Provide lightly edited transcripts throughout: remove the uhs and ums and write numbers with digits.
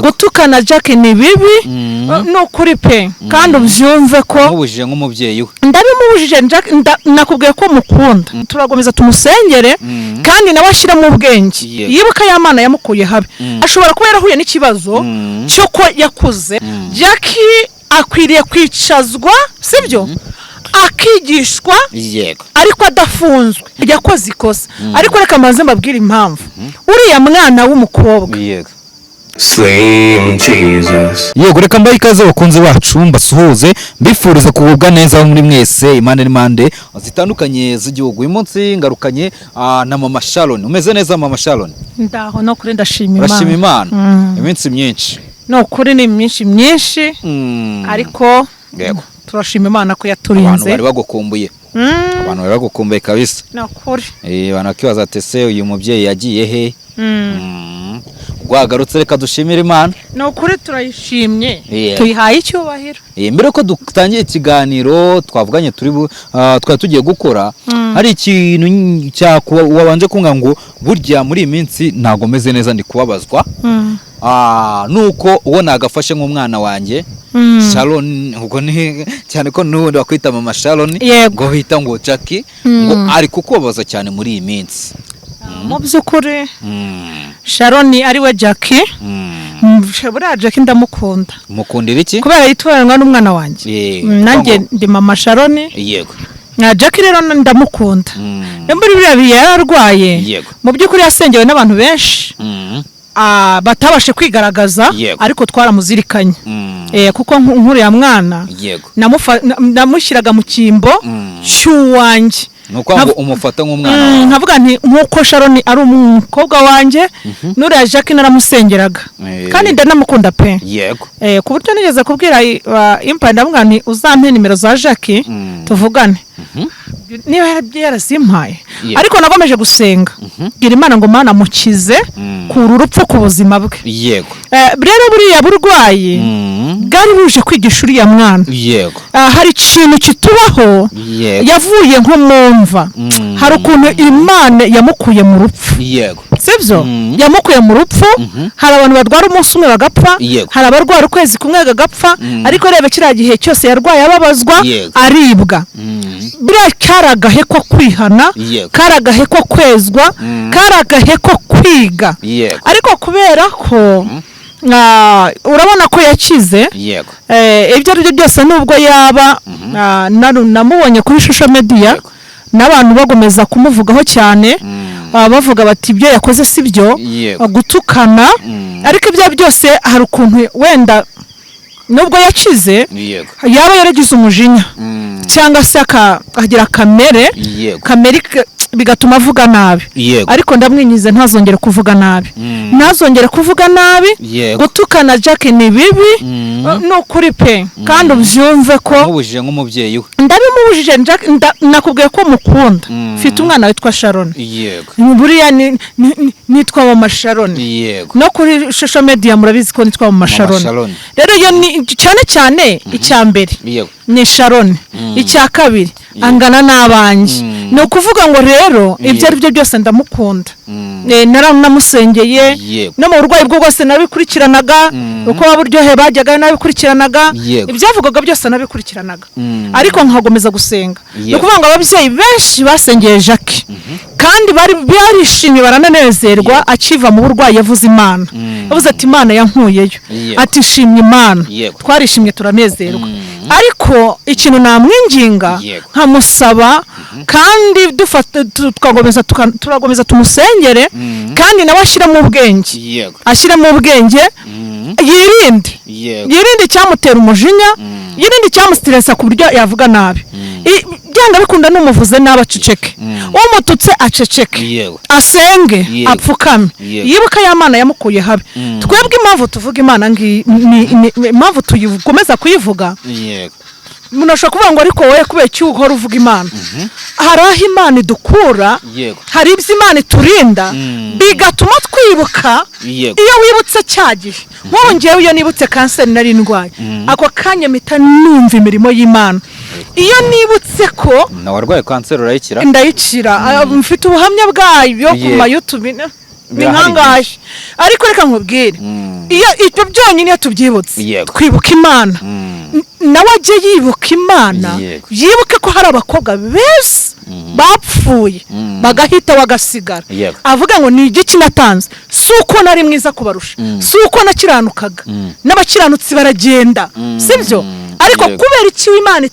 gutukana Jack ni bibi no kuri pe kandi ubyumve ko mubujije nk'umubyeyi we ndabimubujije Jack nakubwiye ko mukunda turagomeza tumusengere kandi nawe ashira mu bwenge yibuka ya Mana yamukuye habi ashobora kuba yarahuye n'ikibazo cyo ko yakuze Jack akwiriye kwicazwa sibyo akigishwa ariko adafunzwe yakoze ikosa ariko reka maze mbabwira impamvu uriya mwana w'umukobwa Slim Jesus. Yego reka mbaye ikaze bakunze bacu mbasuhuze mbifuriza kugubwa neza muri mwese imande n'imande zitandukanye z'igihugu uyu munsi ngarukanye na Mama Sharon. Umeze neza Mama Sharon? Ndaho no kuri ndashima Imana. Urashima Imana iminsi myinshi. No kuri ni myinshi ariko yego turashima Imana ko yaturinze. Abantu bari bagukumbuye. Abantu bari bagukumbuye kabisa. No kuri. Banakibaza atese uyu mubyeyi yagiye he? Gwagarutse reka dushimira Imana. No kuri turayishimye. Tuyihaye icyubahiro. Mbere ko dutangiye ikiganiro twavuganye twari tugiye gukora hari ikintu cya wabanje kunga ngo burya muri iminsi ntago meze neza ndi kubabazwa. Nuko ubona agafashe nk'umwana wanjye Sharon ubwo ni cyane ko n'ubundi bakwita Mama Sharon ngo hita ngo Jack ngo ari kukubabaza cyane muri iyi minsi. Mu byukuri Sharon ari we Jack buriya Jack ndamukunda. Mukundira iki? Kubera yitwaranwa n'umwana wanjye nanjye ndi Mama Sharon. Yego Jack rero ndamukunda muri biriya yararwaye mu byukuri yasengewe n'abantu benshi batabashe kwigaragaza ariko twaramuzirikanye kuko nkuru ya mwana namushyiraga mu kimbo cy'uwanjye nuko umufata nk'umwana nkavuga nti nkuko Sharon ari umukobwa wanjye nuriya Jack naramusengeraga kandi ndanamukunda pe yego ku buryo nigeze kubwira impa ndavuga nti uzampe nimero za Jack tuvugane niba yarasimpaye ariko nagomeje gusenga gira Imana ngo Mana mukize kuru urupfu ku buzima bwe yego rero buriya burwayi bwari buje kwigisha uriya mwana yego hari ikintu kitubaho yavuye nko mumva hari ukuntu Imana yamukuye mu rupfu yego sibyo yamukuye mu rupfu hari abantu barwara umunsi umwe bagapfa hari abarwara ukwezi kumwe bagapfa ariko rebe kiriya gihe cyose yarwaye ababazwa aribwa buriya karagahe ko kwihana karagahe ko kwezwa karagahe ko kwiga ariko kubera ko urabona ko yakize ibyo ari byo byose nubwo yaba namubonye kuri social media n'abantu bagomeza kumuvugaho cyane bavuga bati ibyo yakoze si byo gutukana ariko ibyo byose hari ukuntu wenda nubwo yakize yaba yaragize umujinya cyangwa se akagira kamere bigatuma avuga nabi ariko ndamwinyize ntazongere kuvuga nabi gutukana Jack ni bibi no kuri pe kandi ubyumve ko mubujije nk'umubyeyi we ndabimubujije Jack nakubwiye ko mukunda mfite umwana witwa Sharon buriya nitwa Mama Sharon no kuri social media murabizi ko nitwa Mama Sharon rero iyo cyane icya mbere ni Sharon icya kabiri angana n'abanje no kuvuga ngo rero ibyo ari byo byose ndamukunda naramusengeye no mu burwayi bwo bwose nabikurikiranaga uko baburyohe bajyaga nabikurikiranaga ibyavugaga byose nabikurikiranaga ariko nkagomeza gusenga no kuvuga ngo ababyeyi benshi basengeye Jack kandi barishimye barananezerwa akiva mu burwayi yavuze Imana yavuze ati Imana yankuyeyo ati shimye Imana twarishimye turanezerwa ariko ikintu namwinginga nkamusaba kandi turagomeza tumusengere kandi nawe ashira mu bwenge yirinde cyamutera umujinya yirinde cyamustressa ku buryo yavuga nabi byanga bikunda n'umuvuze n'abaceceke umututse aceceke asenge apfukame yibuka ya Mana yamukuye habi twebwe impamvu tuvuga Imana impamvu tuyikomeza kuyivuga munashaka kuvuga ngo ariko wowe kubera cyo uhora uvuga Imana hari aho Imana idukura hari ibyo Imana iturinda bigatuma twibuka iyo wibutse cyagihe wongewe iyo nibutse kanseri nari ndwaye ako kanya mpita numva imirimo y'Imana iyo nibutse ko na warwaye kanseri urayikira ndayikira mfite ubuhamya bwayo ku ma YouTube ni nkangahe ariko reka nkubwire iyo ibyo byonyine tubyibutse twibuka Imana nawe ajye yibuka Imana yibuke ko hari abakobwa bese bapfuye bagahita wagasigara avuga ngo ni igiki natanze suko nari mwiza kubarusha suko nakiranukaga n'abakiranutsi baragenda sibyo ariko kubera iki Imana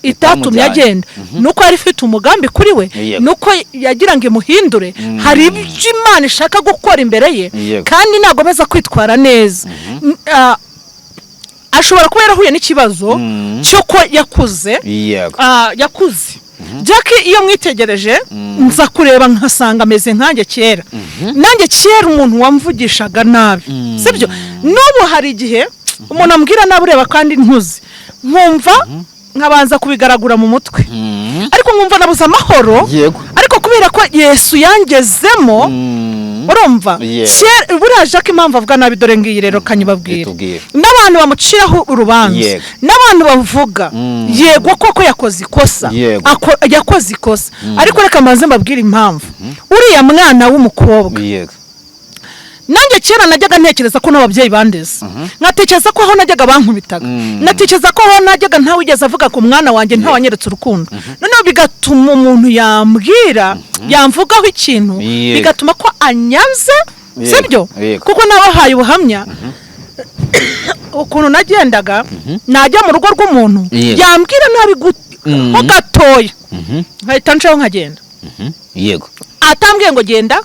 itatumye agenda nuko yari ifite umugambi kuri we nuko yagira ngo imuhindure hari ibyo Imana ishaka gukora imbere ye kandi nagomeza kwitwara neza ashobora kuba yarahuye n'ikibazo cyo ko yakuze Jackie iyo mwitegereje nza kureba nkasanga ameze nkanjye kera nanjye kera umuntu wamvugishaga nabi sibyo n'ubu hari igihe umuntu ambwira nabi ureba kandi ntuzi nkumva nkabanza kubigaragura mu mutwe ariko nkumva nabuze amahoro ariko kubera ko Yesu yangezemo urumva buriya Jacques impamvu avuga nabi dore ngiyi rero kanyibabwira n'abantu bamuciraho urubanza n'abantu bavuga yego koko yakoze ikosa ariko reka maze mbabwira impamvu uriya mwana w'umukobwa nanjye kera najyaga ntekereza ko n'ababyeyi bandeze natekereza ko aho najyaga bankubitaga natekereza ko aho najyaga ntawigeze avuga ku mwana wanjye ntawanyeretse urukundo noneho bigatuma umuntu yamvugaho ikintu bigatuma ko anyanze sibyo kuko nabahaye ubuhamya ukuntu nagendaga najya mu rugo rw'umuntu yambwira nabi ho gatoya nkahita ncaho nkagenda yego atambwiye ngo genda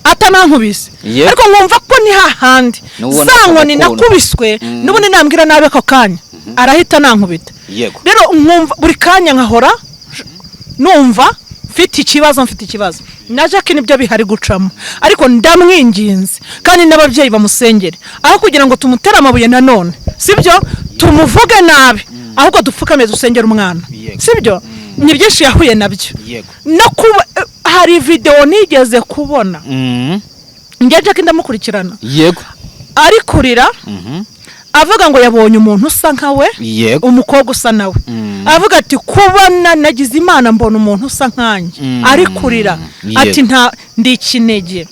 atanankubise ariko nkumva ko ni hahandi zankoni nakubiswe n'ubundi nambwira nabi ako kanya arahita nankubita rero nkumva buri kanya nkahora numva mfite ikibazo na Jackie nibyo bihari gucamo ariko ndamwinginze kandi n'ababyeyi bamusengere aho kugira ngo tumutere amabuye nanone sibyo tumuvuge nabi ahubwo dupfukame dusengera umwana sibyo ni byinshi yahuye nabyo no kuba hari video nigeze kubona njye Jackie ndamukurikirana ari kurira avuga ngo yabonye umuntu usa nkawe umukobwa usa nawe avuga ati kubona nagize Imana mbona umuntu usa nkanje ari kurira ati nta ndi ikinege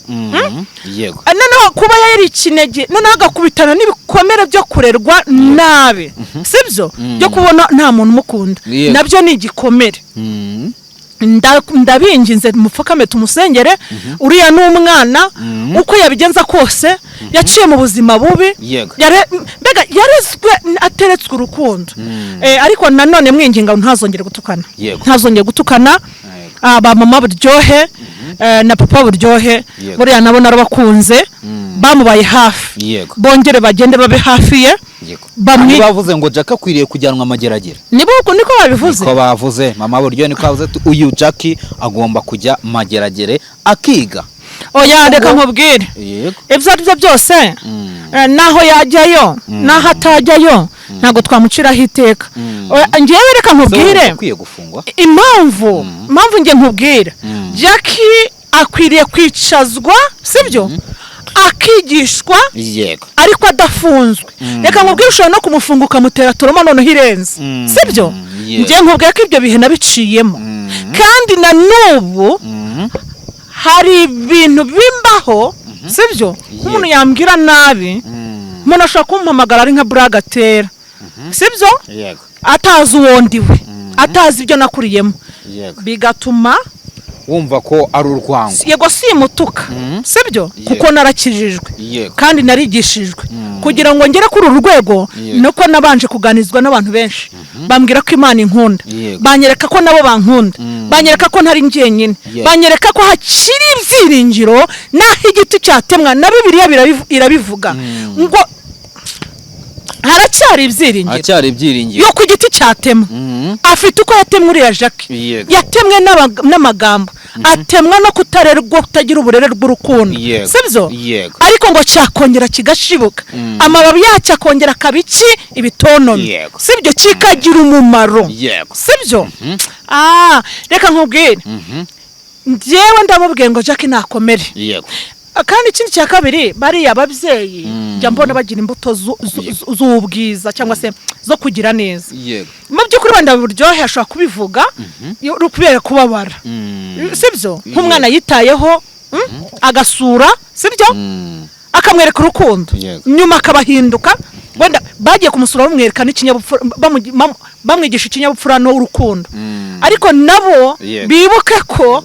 noneho kuba yari ikinege noneho agakubitana n'ibikomere byo kurerwa nabi sibyo byo kubona nta muntu umukunda nabyo ni igikomere ndabinginze mupfukame tumusengere uriya n'umwana uko yabigenza kose yaciye mu buzima bubi mbega yarezwe ateretswe urukundo ariko nanone mwinginga ntazongere gutukana ba mama buryohe na papa buryohe buriya nabo narabakunze bamubaye hafi bongere bagende babe hafi ye bavuze ngo Jackie akwiriye kujyanwa amageragere niko babivuze ko bavuze mama buryo niko bavuze uyu Jackie agomba kujya mageragere akiga oya reka nkubwire ibyo aribyo byose naho yajyayo naho atajyayo ntago twamuciraho iteka ngewe reka nkubwire impamvu nge nkubwire Jackie akwiriye kwicazwa sibyo akigishwa ariko adafunzwe reka nkubwire ushobora no kumufunga ukamutera turoma noneho irenze sibyo nge nkubwire ko ibyo bihe nabiciyemo kandi na n'ubu hari ibintu bimbaho sibyo umuntu yambwira nabi umuntu ashobora kumpamagara ari nka buragatera sibyo atazi uwondiwe atazi ibyo nakuriyemo bigatuma wumva ko ari urwango yego simutuka sibyo kuko narakijijwe kandi narigishijwe kugira ngo ngere kuri uru rwego nuko nabanje kuganizwa n'abantu benshi bambwira ko Imana inkunda banyereka ko nabo bankunda banyereka ko ntari njyenyine banyereka ko hakiri ibyiringiro naho igiti cyatemwa na Bibiliya irabivuga ngo haracyari ibyiringiro yo ku giti cyatemwa afite uko yatemwe uriya Jackie yatemwe n'amagambo atemwa no kutagira uburere bw'urukundo sibyo ariko ngo cyakongera kigashibuka amababi yacyo akongera kabiki ibitonome sibyo kikagira umumaro sibyo reka nkubwire njyewe ndamubwiye ngo Jackie nakomere kandi ikindi cya kabiri bariya ababyeyi njya mbona bagira imbuto z'ubwiza cyangwa se zo kugira neza mu by'ukuri wenda buryohe ashobora kubivuga kubera kubabara sibyo nk'umwana yitayeho agasura sibyo akamwereka urukundo nyuma akabahinduka wenda bagiye kumusura bamwereka n'ikinyabupfura bamwigisha ikinyabupfura n'urukundo ariko nabo bibuke ko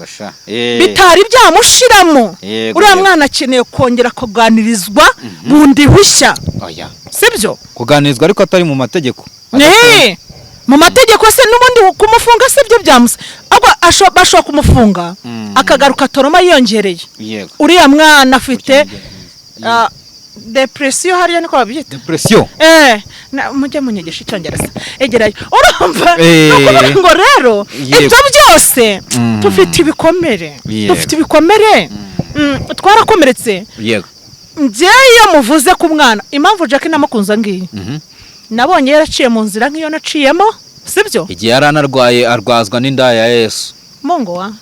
bitari byamushiramo uriya mwana akeneye kongera kuganirizwa bundi bushya sibyo kuganirizwa ariko atari mu mategeko mu mategeko se n'ubundi kumufunga se byo byamusa ahubwo bashobora kumufunga akagaruka toroma yiyongereye uriya mwana afite depression hariya niko babyita depression mujye munyegesha icyongereza egerayo urumva ngo rero ibyo byose dufite ibikomere twarakomeretse njyewe muvuze ku mwana impamvu Jackie namukunza ngiyi nabonye yaraciye mu nzira nk'iyo naciyemo sibyo igihe yaranarwaye arwazwa n'inda ya Yesu Mungu wangu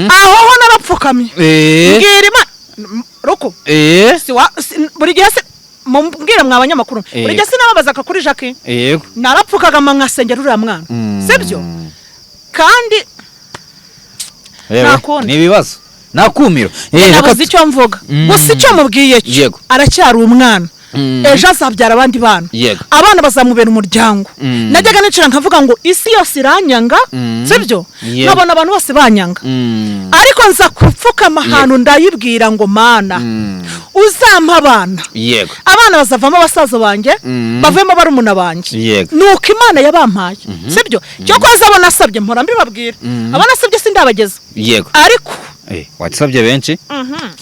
aho narapfukamye mbwira Imana ruko buri gihe se mumbwire mwa abanyamakuru buri gihe sinababazaga kuri Jackie yego narapfukaga nkasengera uriya mwana sibyo kandi ni ibibazo nakumiro nabuze icyo mvuga gusa icyo mubwiye cyo aracyari umwana ejo azabyara abandi bana abana bazamubera umuryango najyaga nicara nkavuga ngo isi yose iranyanga sibyo nkabona abantu bose banyanga ariko nza kupfukama ahantu ndayibwira ngo mana uzampa abana bazavamo abasaza banjye bavemo barumuna banjye nuko Imana yabampaye sibyo cyo kwaza abona asabye mpora mbibabwira abana asabye sindabageza ariko watsabye benshi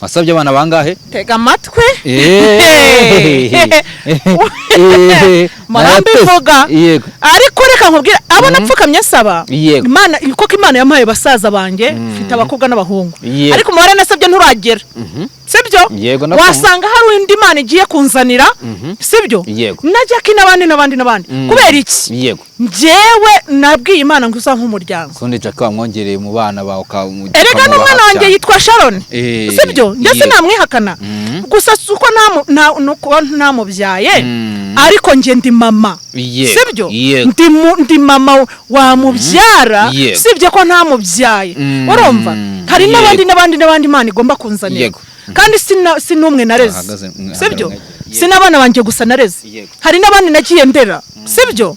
wasabye abana bangahe tega amatwi marambivuga ariko reka nkubwira abo napfukamye nsaba Imana kuko Imana yampaye basaza banjye mfite abakobwa n'abahungu ariko umubare nasabye nturagera sibyo wasanga hari indi Imana igiye kunzanira sibyo na Jackie n'abandi kubera iki njyewe nabwiye Imana ngo uzampa umuryango kundi Jackie wamwongereye mu bana bawe erega n'umwana wanjye yitwa Sharon sibyo ndetse namwihakana gusa suko ntamubyaye ariko nje ndi mama sibyo ndi mama wamubyara sibyo ko ntamubyaye urumva hari n'abandi Imana igomba kunzanira kandi si n'umwe nareze sibyo sinabana banje gusa nareze hari n'abandi nagiye ndera sibyo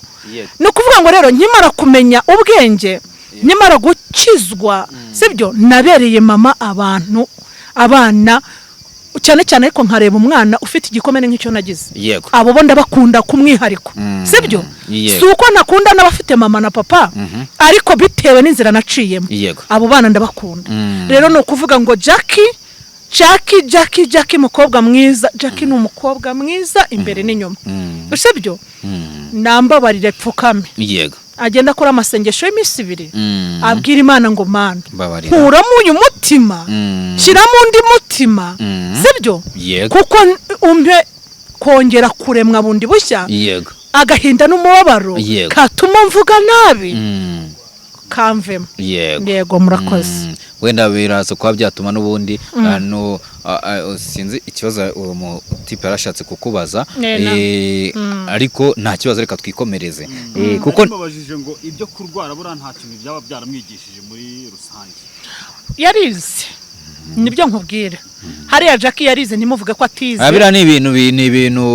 no kuvuga ngo rero nkimara kumenya ubwenge nyamara gukizwa sibyo nabereye mama abana cyane cyane ariko nkareba umwana ufite igikomere nk'icyo nagize abo bo ndabakunda kumwihariko sibyo suko nakunda n'abafite mama na papa ariko bitewe n'inzira naciyemo abo bana ndabakunda rero no kuvuga ngo Jackie mukobwa mwiza Jackie ni umukobwa mwiza imbere n'inyuma sibyo nambabarire pfukame agenda akora amasengesho y'iminsi 2 abwira Imana ngo Mana nkuramo uyu mutima shyiramo undi mutima sibyo kuko umpe kongera kuremwa bundi bushya agahinda n'umubabaro katuma mvuga nabi kamvemo yego murakoze wenda biraza kuba byatuma n'ubundi sinzi ikibazo uwo tipe yarashatse kukubaza ariko nta kibazo reka twikomereze kuko babajije ngo ibyo kurwara bura nta kintu byaba byaramwigishije muri rusange yarize nibyo nkubwira hariya Jackie yarize ntimuvuge ko atize abira ni ibintu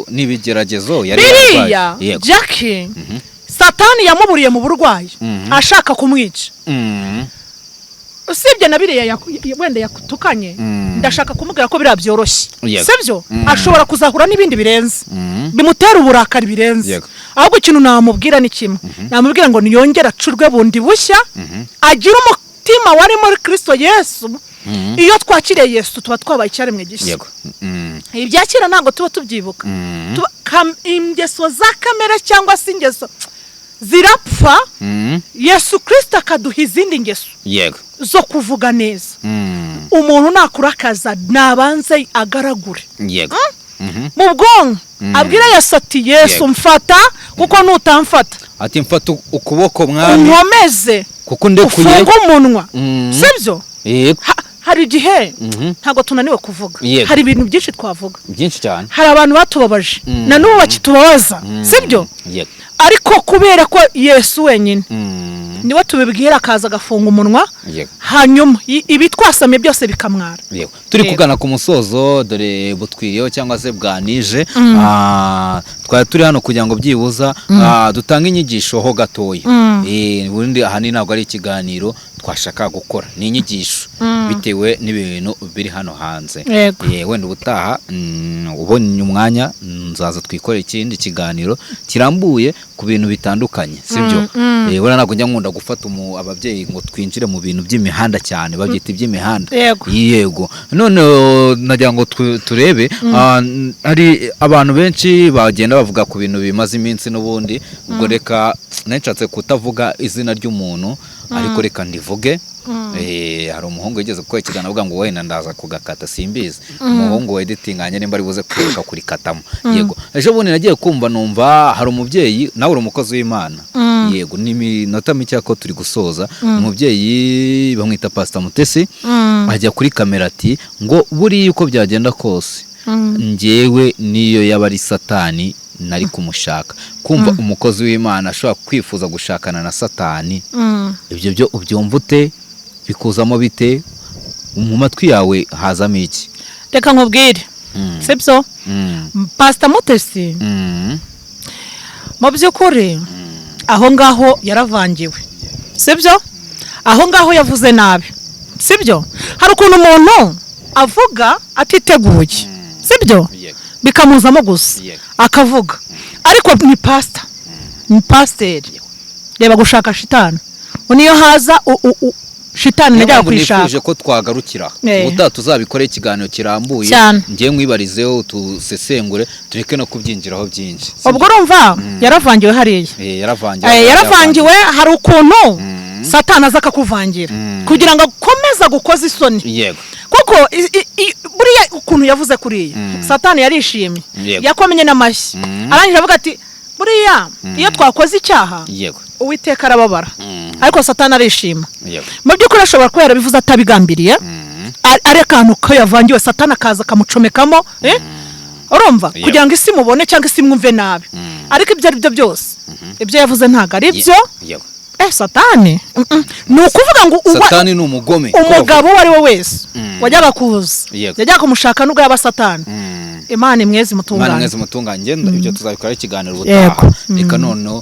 n'ibigeragezo biriya Jackie Satani yamuburiye mu burwayi ashaka kumwica usibye nabiriye wenda yakutukanye ndashaka kumubwira ko bira byoroshye sibyo ashobora kuzahura n'ibindi birenze bimutera uburakari birenze ahubwo ikintu namubwira ni kimwe namubwira ngo niyongera acurwe bundi bushya agira umutima wari muri Kristo Yesu iyo twakiriye Yesu tuba twabaye icyaremwe gishya ibyakira ntabwo tuba tubyibuka ingeso za kamere cyangwa se ingeso zirapfa Yesu Kristo akaduha izindi ngeso zo kuvuga neza umuntu nakurakaza nabanze agaragure mu bwonko abwira Yesu ati Yesu mfata kuko nutamfata ati mfata ukuboko mwami nkomeze kuko ndekuye ufunga umunwa sibyo hari igihe ntago tunaniwe kuvuga hari ibintu byinshi twavuga byinshi cyane hari abantu batubabaje na n'ubu bakitubabaza sibyo ariko kubera ko Yesu wenyine niwe tubibwira akaza agafunga umunwa hanyuma ibi twasamye byose bikamwara. Turi kugana ku musozo dore butwiriyeho cyangwa se bwanije twari turi hano kugira ngo byibuza dutanga inyigisho ho gatoya. Ubundi ahanini ntabwo ari ikiganiro twashaka gukora, ni inyigisho bitewe n'ibintu biri hano hanze. Wenda ubutaha ubonye umwanya nzaza twikorera ikindi kiganiro kirambuye ku bintu bitandukanye, sibyo? Wenda ntabwo njya nkunda gufata ababyeyi ngo twinjire mu bintu by'imihanda cyane, babyita iby'imihanda. Yego. None nagira ngo turebe hari abantu benshi bagenda bavuga ku bintu bimaze iminsi n'ubundi, ubwo reka nashatse kutavuga izina ry'umuntu ariko reka ndivuge. Hari umuhungu yigeze gukora ikiganiro avuga ngo wenda ndaza kugakata simbizi, umuhungu wa editinganye nimba ari buze kwiruka kuri katamo. Yego, ejo bundi nagiye kumva numva hari umubyeyi, nawe uri umukozi w'Imana. Yego, ni minota mike ko turi gusoza. Umubyeyi bamwita Pastor Mutesi ajya kuri kamera ati ngo buri uko byagenda kose njyewe niyo yaba ari Satani nari kumushaka. Kumva umukozi w'Imana ashobora kwifuza gushakana na Satani, ibyo byo ubyumva ute? Bikuzamo bite? Mu matwi yawe hazamo iki? Reka nkubwire, sibyo? Pastor Mutesi mu by'ukuri aho ngaho yaravangiwe, sibyo? Aho ngaho yavuze nabi, sibyo? Hari ukuntu umuntu avuga atiteguye, sibyo? Bikamuzamo gusa akavuga, ariko ni pastor, ni pasiteri. Reba gushaka shitani, uniyo haza shitani najya kwishaka. Nifuje ko twagarukira ubutaha tuzabikora ikiganiro kirambuye, ngiye mwibarizeho tusesengure tureke no kubyinjiraho byinshi. Ubwo urumva yaravangiwe hariya. Yaravangiwe. Hari ukuntu Satani aza akakuvangira kugira ngo akomeza gukoza isoni. Yego. Kuko buriya ukuntu yavuze kuriya Satani yarishimye, yakomenye n'amashyi, arangije avuga ati buriya iyo twakoze icyaha Uwiteka arababara, ariko Satani arishima. Mu by'ukuri ashobora kuba yarabivuze atabigambiriye, ari akantu ko yavangiwe Satani akaza akamucomekamo, urumva, kugira ngo isi mubone cyangwa isi mwumve nabi. Ariko ibyo ari byo byose ibyo yavuze ntago ari byo. Satani ni ukuvuga ngo Satani ni umugome. Umugabo wari we wese wajyaga kuza yajyaga kumushaka nubwo yaba Satani. Imana imwezi mutunganye. Imana imwezi mutunganye. Ngenda ibyo tuzabikora ikiganiro ubutaha. Reka none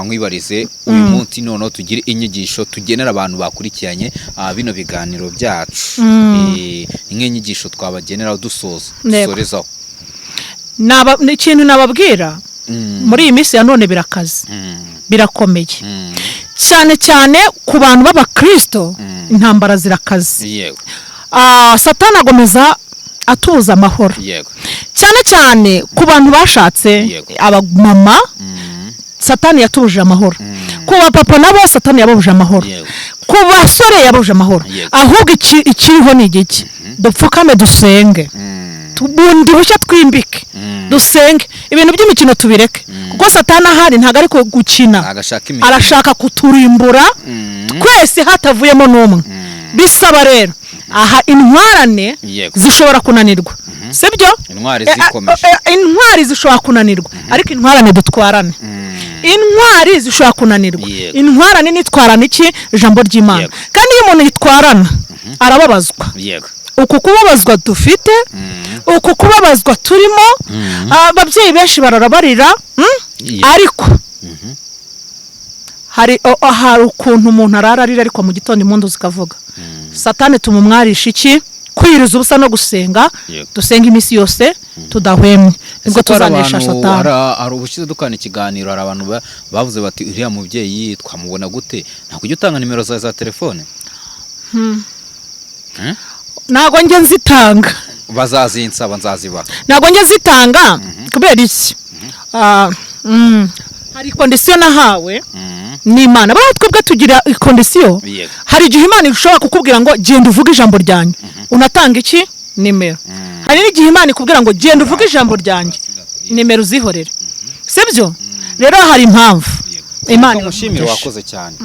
nkwibarize uyu munsi none tugire inyigisho tugenera abantu bakurikiranye bino biganiro byacu. Inyigisho twabagenera dusoza dusorezaho. Ni ikintu nababwira muri iyi minsi ya none birakaze, birakomeye cyane cyane ku bantu b'abakristo. Intambara zirakaze. Satani agomeza atubuza amahoro, cyane cyane ku bantu bashatse, abamama Satani yatubuje amahoro, ku bapapa nabo Satani yababuje amahoro, ku basore yababuje amahoro. Ahubwo ikiriho ni igiki? Dupfukame dusenge, tubundi bushya twimbike dusenge, ibintu by'imikino tubireke, kuko Satani ahari ntago ari gukina, arashaka kuturimbura twese hatavuyemo n'umwe. Bisaba rero aha intwarane zishobora kunanirwa, sibyo? Intwari zishobora kunanirwa, ariko intwarane dutwarane. Intwari zishobora kunanirwa, intwarane nitwarana iki? Ijambo ry'Imana. Kandi iyo umuntu yitwarana arababazwa. Uku kubabazwa dufite, uku kubabazwa turimo, ababyeyi benshi bararabarira, ariko hari ukuntu umuntu arararira ariko mu gitondo impundu zikavuga. Satani tumumwarisha iki? Kwiriza ubusa no gusenga, dusenga iminsi yose tudahwemye, nibwo tuzanesha Satani. Hari ubushize dukana ikiganiro, hari abantu bavuze bati uriya mubyeyi twamubona gute? Ntabwo ujya utanga nimero za telefone? Ntabwo njye nzitanga. Bazazinsaba nzaziba. Ntabwo njye nzitanga kubera iki? Hari kondisiyo nahawe n'Imana. Bari twebwe tugira kondisiyo. Hari igihe Imana ishobora kukubwira ngo genda uvuge ijambo ryanjye, unatanga iki? Nimero. Hari n'igihe Imana ikubwira ngo genda uvuge ijambo ryanjye, nimero uzihorere, sibyo? Rero hari impamvu Imana imushimira wakoze cyane.